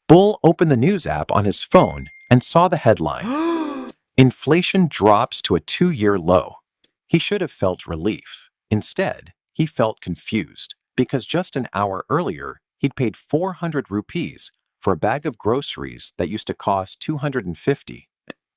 Bull opened the news app on his phone and saw the headline: Inflation drops to a 2-year low. He should have felt relief. Instead, he felt confused because just an hour earlier, he'd paid 400 rupees for a bag of groceries that used to cost 250.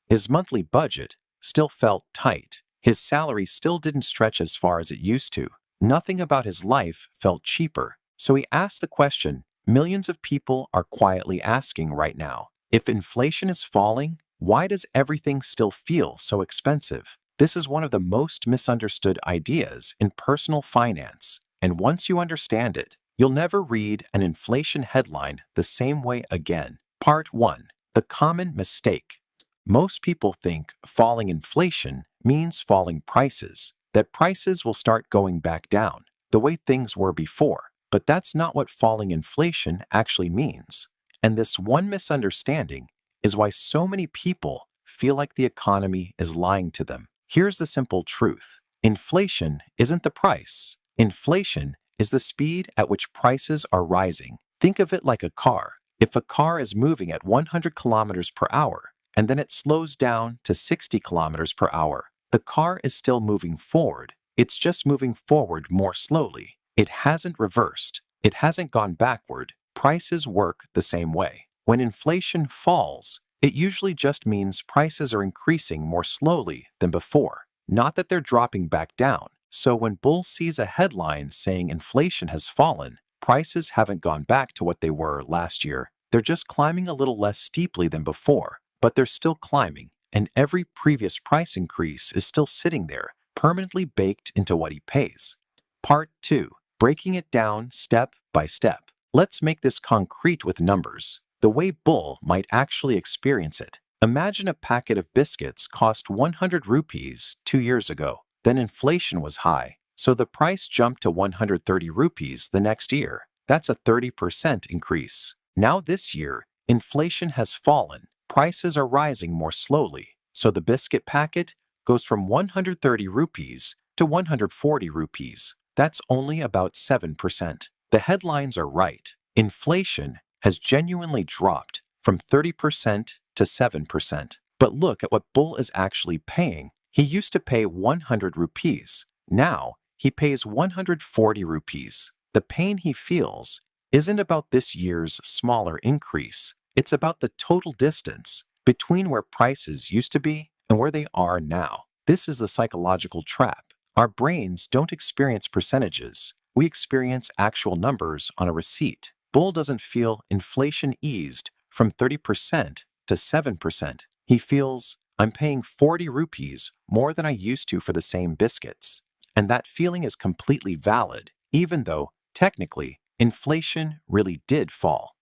His monthly budget still felt tight. His salary still didn't stretch as far as it used to. Nothing about his life felt cheaper. So he asked the question millions of people are quietly asking right now. If inflation is falling, why does everything still feel so expensive? This is one of the most misunderstood ideas in personal finance. And once you understand it, you'll never read an inflation headline the same way again. Part 1. The common mistake. Most people think falling inflation means falling prices, that prices will start going back down, the way things were before. But that's not what falling inflation actually means. And this one misunderstanding is why so many people feel like the economy is lying to them. Here's the simple truth. Inflation isn't the price. Inflation is the speed at which prices are rising. Think of it like a car. If a car is moving at 100 kilometers per hour, and then it slows down to 60 kilometers per hour, the car is still moving forward. It's just moving forward more slowly. It hasn't reversed. It hasn't gone backward. Prices work the same way. When inflation falls, it usually just means prices are increasing more slowly than before, not that they're dropping back down. So when Bull sees a headline saying inflation has fallen, prices haven't gone back to what they were last year. They're just climbing a little less steeply than before, but they're still climbing, and every previous price increase is still sitting there, permanently baked into what he pays. Part 2. Breaking it down step by step. Let's make this concrete with numbers, the way Bull might actually experience it. Imagine a packet of biscuits cost 100 rupees 2 years ago. Then inflation was high, so the price jumped to 130 rupees the next year. That's a 30% increase. Now this year, inflation has fallen. Prices are rising more slowly, so the biscuit packet goes from 130 rupees to 140 rupees. That's only about 7%. The headlines are right. Inflation has genuinely dropped from 30% to 7%. But look at what Bull is actually paying. He used to pay 100 rupees. Now he pays 140 rupees. The pain he feels isn't about this year's smaller increase. It's about the total distance between where prices used to be and where they are now. This is the psychological trap. Our brains don't experience percentages. We experience actual numbers on a receipt. Bull doesn't feel inflation eased from 30% to 7%. He feels, I'm paying 40 rupees more than I used to for the same biscuits. And that feeling is completely valid, even though, technically, inflation really did fall.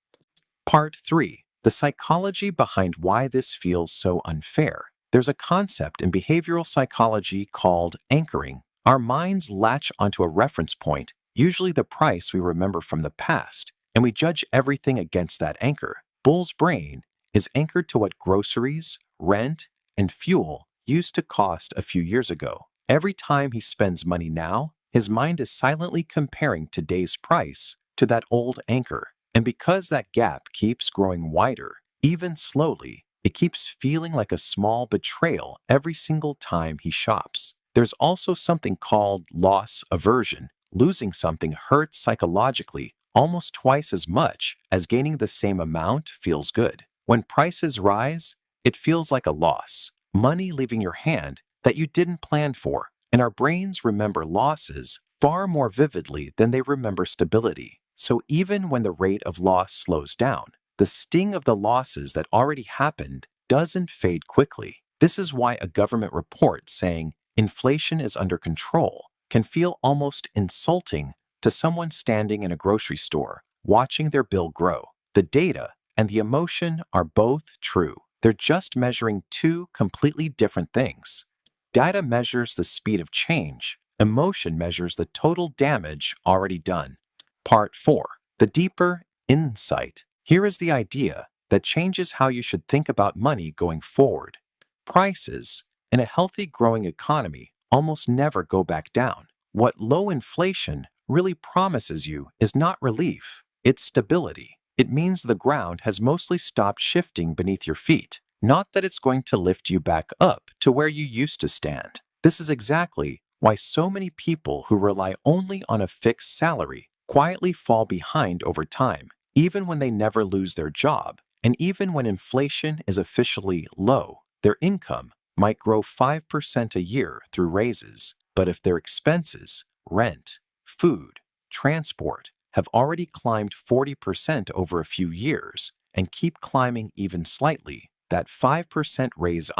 Part 3. The psychology behind why this feels so unfair. There's a concept in behavioral psychology called anchoring. Our minds latch onto a reference point, usually the price we remember from the past, and we judge everything against that anchor. Bull's brain is anchored to what groceries, rent, and fuel used to cost a few years ago. Every time he spends money now, his mind is silently comparing today's price to that old anchor. And because that gap keeps growing wider, even slowly, it keeps feeling like a small betrayal every single time he shops. There's also something called loss aversion. Losing something hurts psychologically almost twice as much as gaining the same amount feels good. When prices rise, it feels like a loss, money leaving your hand that you didn't plan for. And our brains remember losses far more vividly than they remember stability. So even when the rate of loss slows down, the sting of the losses that already happened doesn't fade quickly. This is why a government report saying inflation is under control can feel almost insulting to someone standing in a grocery store watching their bill grow. The data and the emotion are both true. They're just measuring two completely different things. Data measures the speed of change. Emotion measures the total damage already done. Part 4. The deeper insight. Here is the idea that changes how you should think about money going forward. Prices in a healthy growing economy almost never go back down. What low inflation really promises you is not relief, it's stability. It means the ground has mostly stopped shifting beneath your feet, not that it's going to lift you back up to where you used to stand. This is exactly why so many people who rely only on a fixed salary quietly fall behind over time, even when they never lose their job, and even when inflation is officially low. Their income might grow 5% a year through raises, but if their expenses, rent, food, transport, have already climbed 40% over a few years and keep climbing even slightly, that 5% raise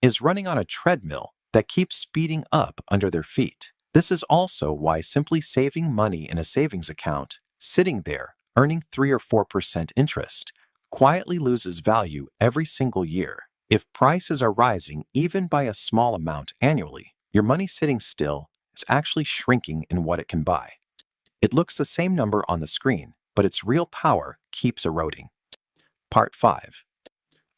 is running on a treadmill that keeps speeding up under their feet. This is also why simply saving money in a savings account, sitting there, earning 3 or 4% interest, quietly loses value every single year. If prices are rising even by a small amount annually, your money sitting still is actually shrinking in what it can buy. It looks the same number on the screen, but its real power keeps eroding. Part 5.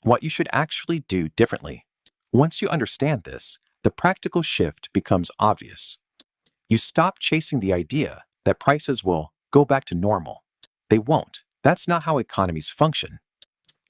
What you should actually do differently. Once you understand this, the practical shift becomes obvious. You stop chasing the idea that prices will go back to normal. They won't. That's not how economies function.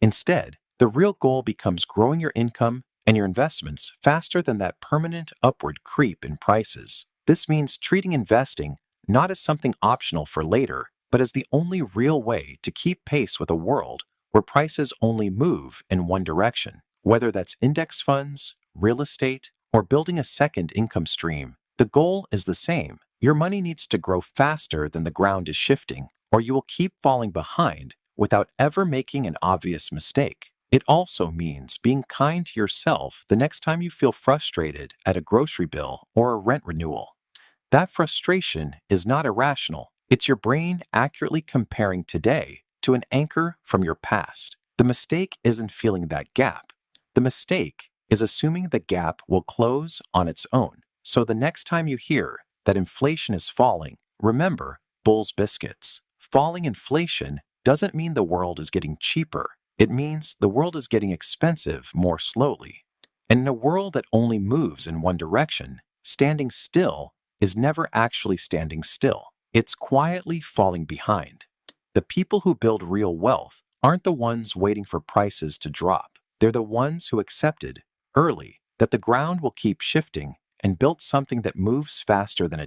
Instead, the real goal becomes growing your income and your investments faster than that permanent upward creep in prices. This means treating investing not as something optional for later, but as the only real way to keep pace with a world where prices only move in one direction. Whether that's index funds, real estate, or building a second income stream, the goal is the same. Your money needs to grow faster than the ground is shifting, or you will keep falling behind without ever making an obvious mistake. It also means being kind to yourself the next time you feel frustrated at a grocery bill or a rent renewal. That frustration is not irrational. It's your brain accurately comparing today to an anchor from your past. The mistake isn't feeling that gap. The mistake is assuming the gap will close on its own. So the next time you hear that inflation is falling, remember Bull's biscuits. Falling inflation doesn't mean the world is getting cheaper. It means the world is getting expensive more slowly. And in a world that only moves in one direction, standing still is never actually standing still. It's quietly falling behind. The people who build real wealth aren't the ones waiting for prices to drop. They're the ones who accepted early that the ground will keep shifting and built something that moves faster than it